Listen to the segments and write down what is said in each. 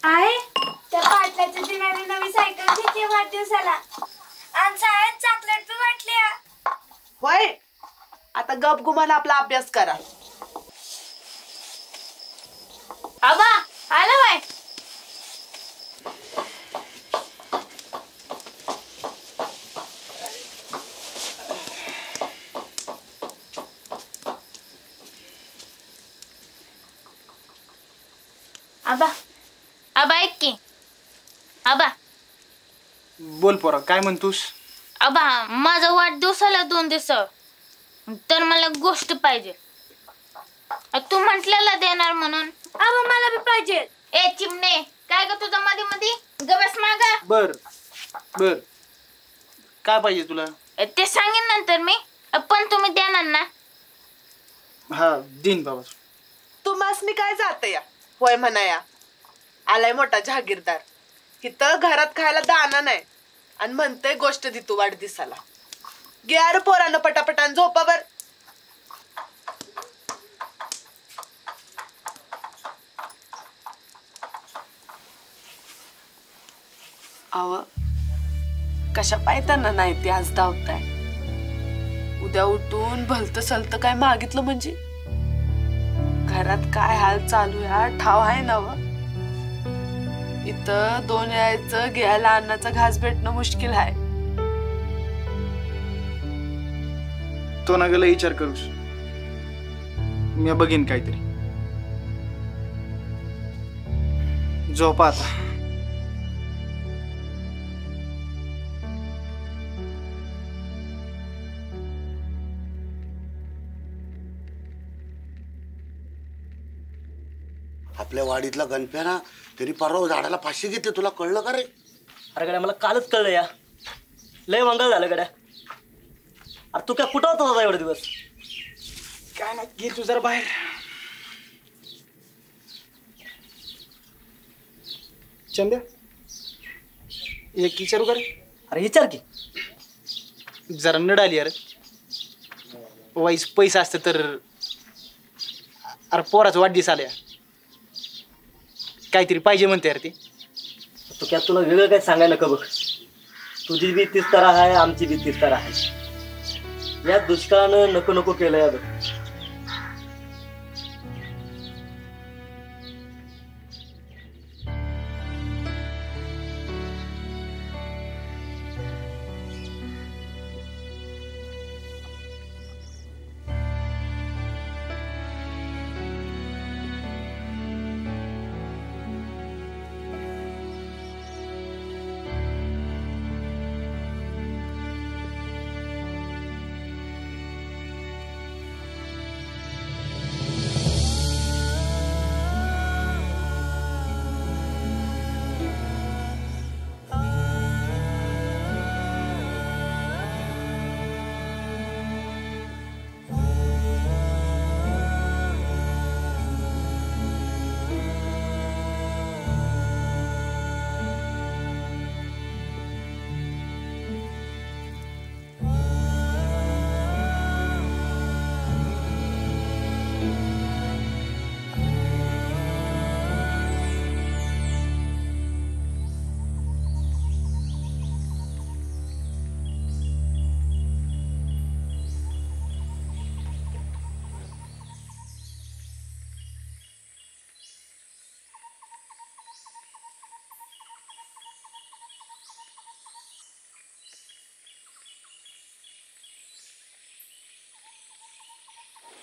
आहे त्या पाटलाच्या दिनाने नवी सायकल घेतली वाढदिवसाला आणि शाळेत चॉकलेट बी वाटली. होय आता गप गुमान आपला अभ्यास करा. आबा आला बाय. आबा आबा ऐक की. आबा बोल पोरा काय म्हणतोस? आबा माझा वाढदिवसाला 2 दिवस तर मला गोष्ट पाहिजे. तू म्हटलेला देणार म्हणून. आबा मला बी पाहिजे. ए चिमणे काय ग तुझं मध्ये मध्ये गबस मागा. बर बर काय पाहिजे तुला? ते सांगेन नंतर मी. पण तुम्ही देणार ना? हा दिन बाबा. तुम्हासनी काय जात या होय म्हणाया. आलाय मोठा जहागीरदार इथं घरात खायला दाना नाही आणि म्हणतय गोष्ट देतो वाढदिवसाला. घ्या रे पोरानं पटापटान झोपावर. अव कशा पायताना नाही ते आज धावताय. उद्या उठून भलत सलत काय मागितलं म्हणजे घरात काय हाल चालू या ठाव आहे ना व. इथं 2 यायचं घ्यायला अन्नाचा घास भेटणं मुश्किल आहे. तो ना गेला विचार करूस मी बघीन काहीतरी. झोपा आता. आपल्या वाडीतला गणप्या ना तरी परवा झाडाला फाशी घेते. तुला कळलं का रे? अरे गड्या मला कालच कळलं या. लय मंगळ झालं गड्या. अरे तू काय कुठं होता दादा एवढे दिवस? काय नाही गेल तू जरा बाहेर. चंद्या एक विचारू का रे? अरे विचार की. जरा नड आली अरे. वाईस पैसा असतं तर. अरे पोराचं वाढदिवस आल्या काहीतरी पाहिजे म्हणते यार ते. तू काय तुला वेगळं काय सांगायला नको बघ. तुझी बी तीच तरह आहे आमची बी तीच तरह आहे. या दुष्काळानं नको नको केलं या बघ.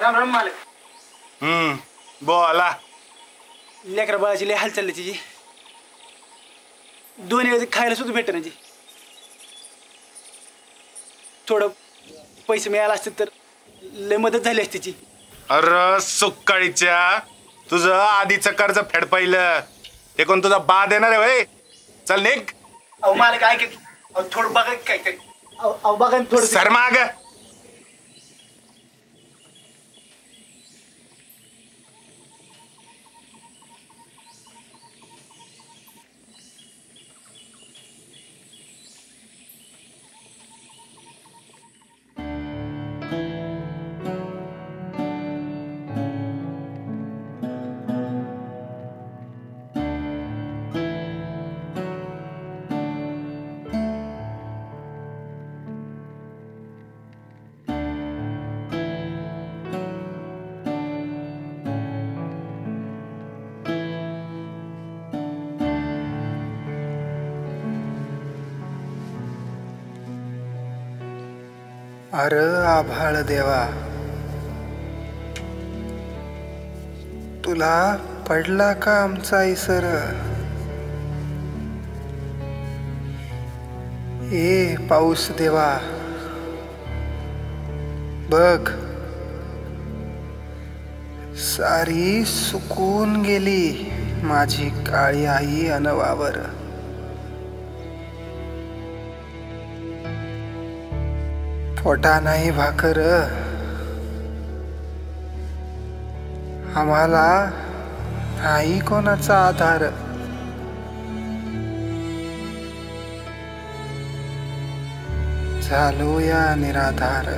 राम राम मालक. बोला. लेकरा बाळाची लय हाल चालली तिची. 2 वेळेस खायला सुद्धा भेटत नाही. थोडं पैसे मिळाला असते तर लय मदत झाली असती तिची. अरे सुक्काळीच्या, तुझं आधीचं कर्ज फेड पाहिलं ते कोण तुझा बा देणार आहे वय? चल निघ. अहो मालक ऐक की. अहो थोडं बघा की काहीतरी. अहो बघा ना थोडं. सर माग. अरे आभाळ देवा, तुला पडला का आमचा इसर? ए पाऊस देवा, बघ सारी सुकून गेली माझी काळी आई अनवावर. पोटा नाही भाकर, आम्हाला नाही कोणाचा आधार. झालो या निराधार.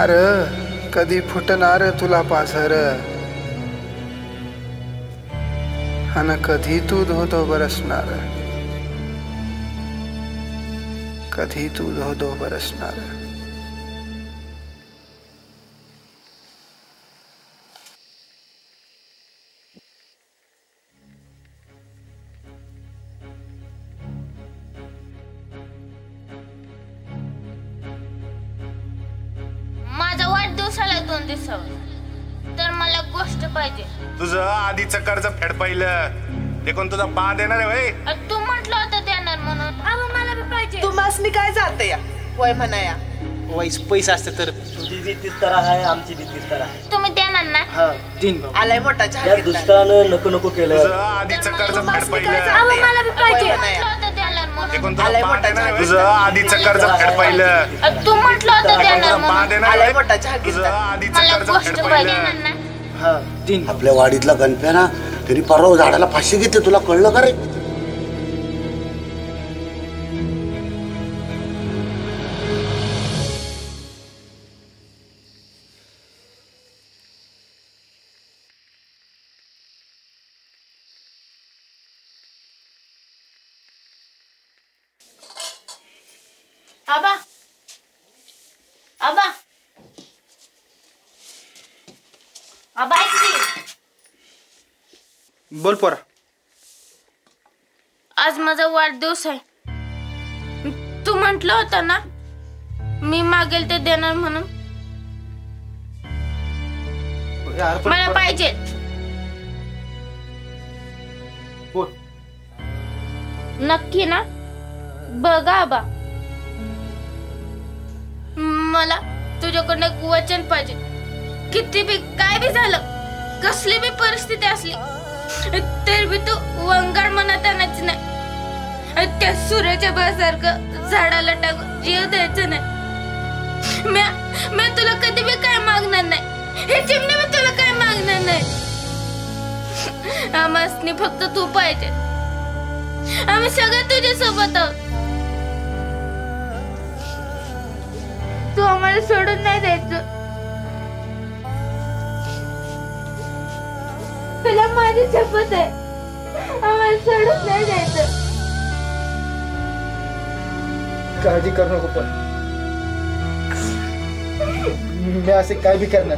अरे कधी फुटणार तुला पाझर, अन कधी तू धो बरसणार, कधी तू धो बरसणार. माझा वाढदिवसाला 2 दिवसावर तर मला गोष्ट पाहिजे. तुझं आधीचं कर्ज फेड पाहिलं ते कोण तुझा बा देणार आहे वय? तू म्हटलं होतं देणार म्हणून. मला बी पाहिजे. तुम्हासनी काय जात या वय म्हणाया. वाईस पैसे असते तर. तुझी बी तीच तर आहे, आमची बी तीच तर आहे. तुम्ही देणार ना? हा दिन भाऊ. आलाय मोठा या चहा दुष्काळानं नको नको केलं. तुझं आधीचं कर्ज फेड पाहिलं मला बी पाहिजे. म्हणाया. म्हटलं होतं देणार म्हणून. ते कोण तुझा बा देणार आहे? तुझं आधीचं कर्ज फेड पाहिलं तू म्हटलं होतं ते कोण देणार तुझा बा म्हणून. देणार आलाय आहे? मोठा चहा तुझं आधीचं मला कर्ज गोष्ट फेड पाहिजे पाहिलं ना. हा दिन भाऊ. आपल्या वाडीतला गणप्या ना, त्यांनी परवा झाडाला फाशी घेतली. तुला कळलं का रे? आबा आबा आबा ऐक की. बोल पोरा. आज माझा वाढदिवस आहे. तू म्हटलं होतं ना मी मागेल ते देणार म्हणून. यार पण मला पाहिजे. बोल. नक्की ना? बघा आबा, मला तुझ्याकडनं एक वचन पाहिजे. किती बी काय बी झालं, कसली बी परिस्थिती असली तर बी तू वंगाळ मनात आणायची नाही. त्या सूर्याच्या बासारखं झाडाला टाकून जीव द्यायचं नाही. मी तुला कधी बी काय मागणार नाही. हे चिमणे मी तुला काय मागणार नाही. आम्हासनी फक्त तू पाहिजे. आम्ही सगळे तुझ्या सोबत आहोत. तू आम्हाला सोडून नाही द्यायचं. तुला माझी शपथ आहे, आम्हाला सोडून नाही द्यायचं. काळजी करू नको पण मी असे काय बी करणार.